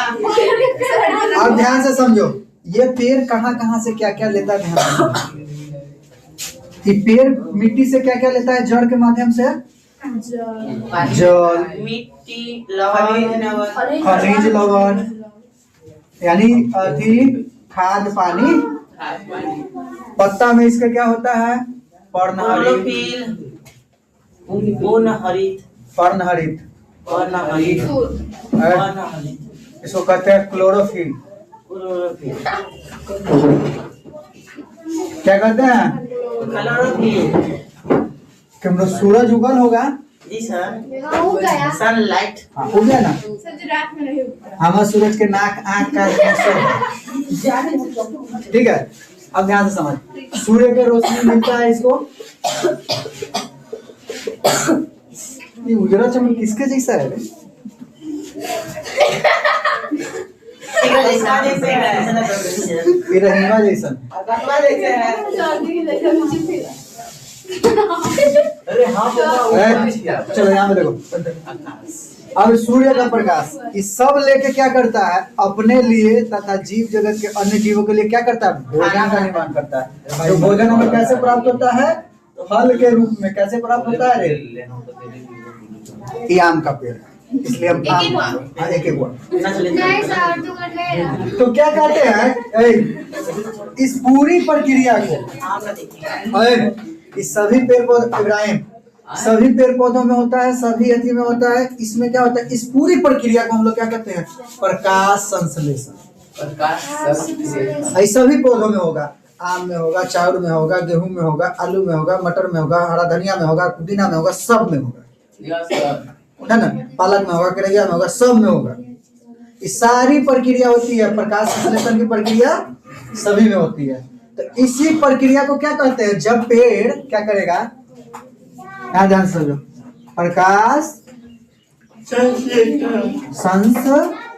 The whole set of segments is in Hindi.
अब ध्यान से समझो, ये पेड़ कहाँ कहाँ से क्या क्या लेता है, ध्यान से। ये पेड़ मिट्टी से क्या क्या लेता है? जड़ के माध्यम से जल, मिट्टी, लवण, खनिज लवण, यानी अधिक खाद पानी। पत्ता में इसका क्या होता है? क्लोरोफिल, पूर्णहरित, पर्णहरित, वर्णहरित, इसको कहते हैं क्लोरोफिल। क्लोरोफिल, क्या कहते हैं? क्लोरोफिल। कि हम लोग सूरज उगल होगा जी सर, सनलाइट। हाँ, हो गया ना। हमारा सूरज के नाक आँख का ठीक है। अब ध्यान से समझ, सूर्य के रोशनी मिलता है इसको। ये उजला चमन किसके जैसा है रे? ये रहीमा जैसा। अरे हाँ, चलो यहाँ पे देखो। अब सूर्य का प्रकाश इस सब लेके क्या करता है? अपने लिए तथा जीव जगत के अन्य जीवों के लिए क्या करता है? भोजन का निर्माण करता है। जो भोजन हमें कैसे प्राप्त होता है? फल के रूप में। कैसे प्राप्त होता है रे? ये आम का पेड़, इसलिए हम आम एक एक तो क्या कहते हैं? इस पूरी प्रक्रिया को इस सभी पेड़ पौधे, इब्राहिम, सभी पेड़ पौधों में होता है, सभी अति में होता है। इसमें क्या होता है? इस पूरी प्रक्रिया को हम लोग क्या कहते हैं? प्रकाश संश्लेषण। इस सभी पौधों में होगा। आम में होगा, चावल में होगा, गेहूं में होगा, आलू में होगा, मटर में होगा, हरा धनिया में होगा, पुदीना में होगा, सब में होगा, है ना। पालक में होगा, करेला में होगा, सब में होगा। इस सारी प्रक्रिया होती है, प्रकाश संश्लेषण की प्रक्रिया सभी में होती है। तो इसी प्रक्रिया को क्या कहते हैं? जब पेड़ क्या करेगा, यहाँ ध्यान से समझो, प्रकाश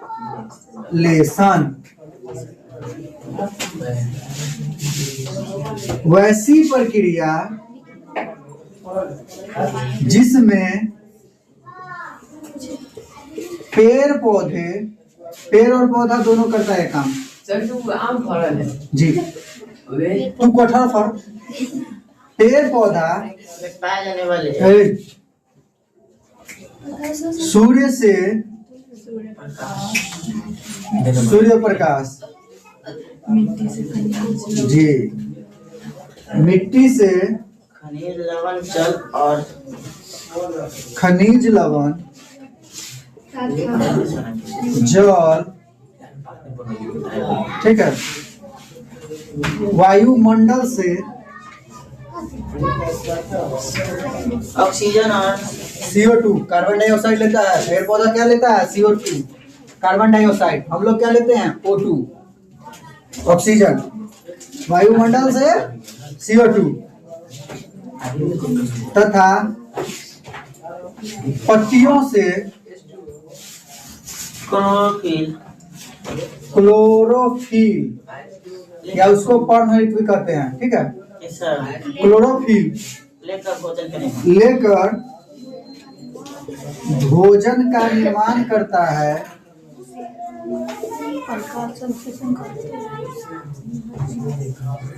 संश्लेषण, वैसी प्रक्रिया जिसमें पेड़ और पौधा दोनों करता है काम। आम फल है जी, तू कटहल फल, पेड़ पौधा पाए जाने वाले सूर्य से सूर्य प्रकाश, जी, मिट्टी से खनिज लवण, जल और खनिज लवण, जल, ठीक है, वायुमंडल से ऑक्सीजन और CO2, कार्बन डाइऑक्साइड लेता है। पेड़ पौधा क्या लेता है? CO2, carbon dioxide. हम लोग क्या लेते हैं? O2, oxygen. वायुमंडल से CO2 तथा पत्तियों से क्लोरोफिल, या उसको पर्णहरित भी कहते हैं, ठीक है। क्लोरोफिल लेकर भोजन का निर्माण करता है।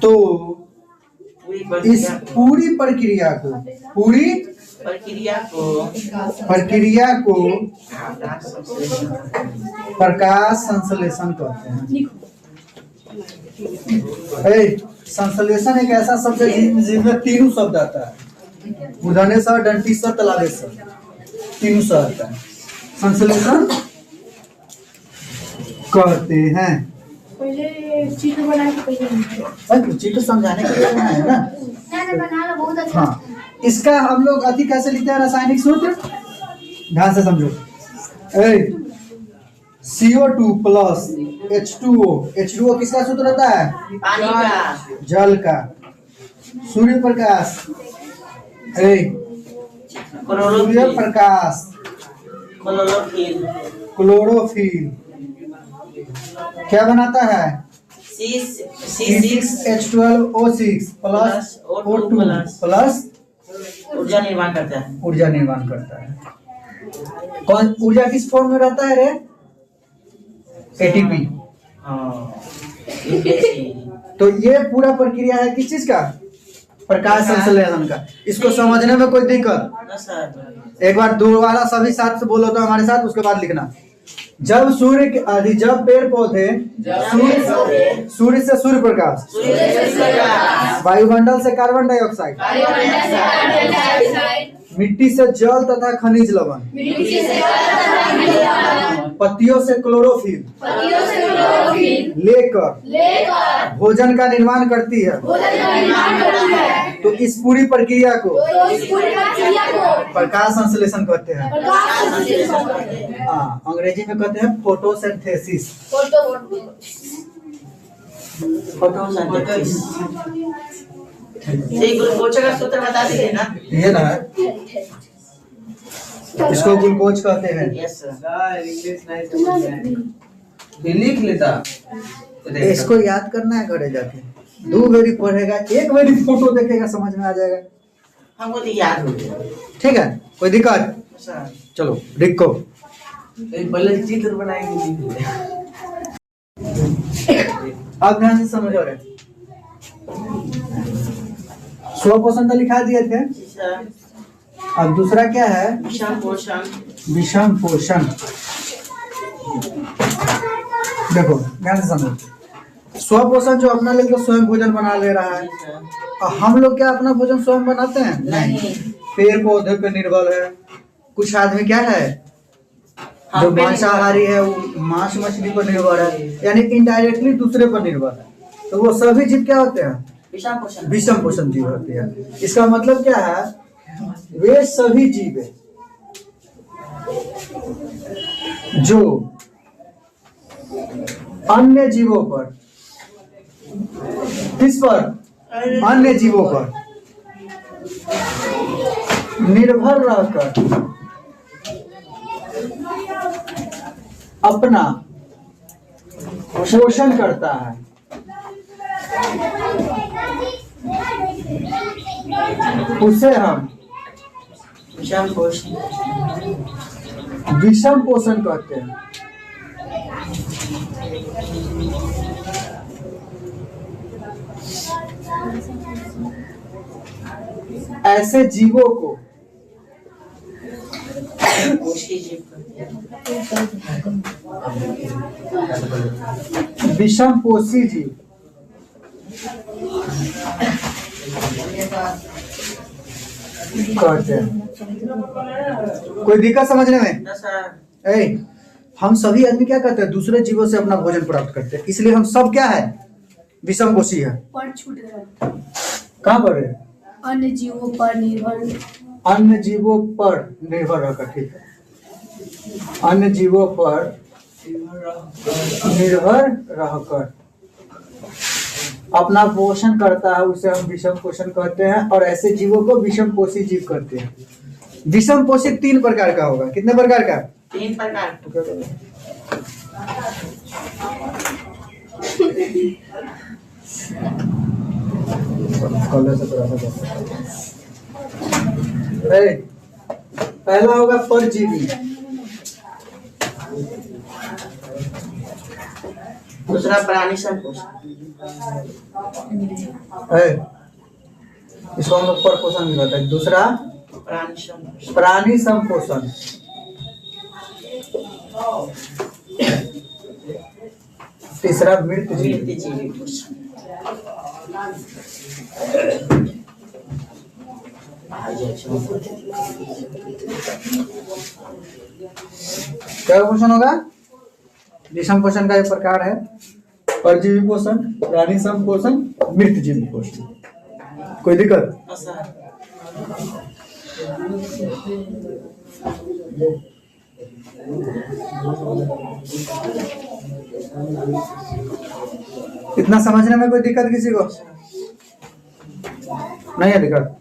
तो इस पूरी प्रक्रिया को प्रकाश संश्लेषण कहते हैं। संश्लेषण एक ऐसा शब्द है जिसमें तीनों शब्द आता है। मूर्धन्य दंती तलादेश, तीनों शब्द आता है। संश्लेषण कहते हैं। चित्र समझाने के लिए है ना। हाँ, इसका हम लोग अति कैसे लिखते हैं? रासायनिक सूत्र ध्यान से समझो। CO2 plus H2O। H2O किसका सूत्र होता है? पानी का, जल का। सूर्य प्रकाश, सूर्य प्रकाश, क्लोरोफिल क्या बनाता है? C6H12O6 प्लस O2 प्लस ऊर्जा निर्माण करता है। कौन ऊर्जा किस फॉर्म में रहता है रे? एटीपी। हाँ, ये कैसे? तो ये पूरा प्रक्रिया है किस चीज का? प्रकाश संश्लेषण का। इसको समझने में कोई दिक्कत? ना सर। एक बार दोबारा सभी साथ से बोलो तो हमारे साथ, उसके बाद लिखना। जब सूर्य के जब पेड़ पौधे सूर्य से सूर्य प्रकाश, वायुमंडल से कार्बन डाइऑक्साइड, मिट्टी से जल तथा खनिज लवण, पत्तियों से क्लोरोफिल लेकर भोजन का निर्माण करती है, तो इस पूरी प्रक्रिया को प्रकाश संश्लेषण कहते हैं। हाँ, अंग्रेजी में कहते हैं फोटोसिंथेसिस। फोटोसिंथेसिस। ये ग्लूकोज का सूत्र बता दीजिए ना। ये ना है, इसको ग्लूकोज कहते हैं। Yes sir. लिख लेता। इसको याद करना है घरे जाके, 2 बारी पढ़ेगा, 1 बारी फोटो देखेगा, समझ में आ जाएगा। हमको तो याद हो गया। ठीक है, कोई दिक्कत? सर चलो लिखो। पहले चित्र बनाएंगे। आप ध्यान से समझो रहे। स्वपोषण तो लिखा दिए थे। जी सर। अब दूसरा क्या है? विषम पोषण। विषम पोषण। देखो ध्यान से समझो। स्वपोषण जो अपना लेकर स्वयं भोजन बना ले रहा है, जी सर। और हम लोग क्या अपना भोजन स्वयं बनाते हैं? नहीं। पेड़ पौधे पे निर्भर है। कुछ आदमी क्या है जो हम पे मांसाहारी है, वो मांस मछली पर निर्भर है, यानी इनडायरेक्टली दूसरे पर निर्भर है। तो वो सभी जीव क्या होते हैं? विषम पोषण। विषम पोषण जीव होते हैं। इसका मतलब क्या है? वे सभी जीव है जो अन्य जीवों पर, किस पर? अन्य जीवों पर निर्भर रहकर अपना पोषण करता है। उसे हम विषम पोषण। विषम पोषण कहते हैं। ऐसे जीवों को कोशी जीव कहते हैं। विषम पोषी जीव कहते हैं। कोई दिक्कत समझने में? ना सर। ए, हम सभी आदमी क्या करते हैं? दूसरे जीवों से अपना भोजन प्राप्त करते हैं, इसलिए हम सब क्या है? विषम पोषी है। पर छूट गया। कहाँ पर है? अन्य जीवों पर निर्भर। अन्य जीवों पर निर्भर रहकर। ठीक है, अन्य जीवों पर निर्भर रहकर अपना पोषण करता है, उसे हम विषम पोषण कहते हैं। और ऐसे जीवों को विषम पोषी जीव कहते हैं। विषम पोषित 3 प्रकार का होगा। कितने प्रकार का? 3 प्रकार। पहला होगा परजीवी, दूसरा प्राणी संपोषण। इसको हम लोग परपोषण भी कहते हैं। दूसरा प्राणी संपोषण। प्राणी संपोषण। तीसरा मृत जीव। जीवी पोषण। क्या पोषण होगा? विषम पोषण का एक प्रकार है परजीवी पोषण, प्राणी संपोषण, मृत जीवी पोषण। कोई दिक्कत? ना सर। इतना समझने में कोई दिक्कत किसी को नहीं है? दिक्कत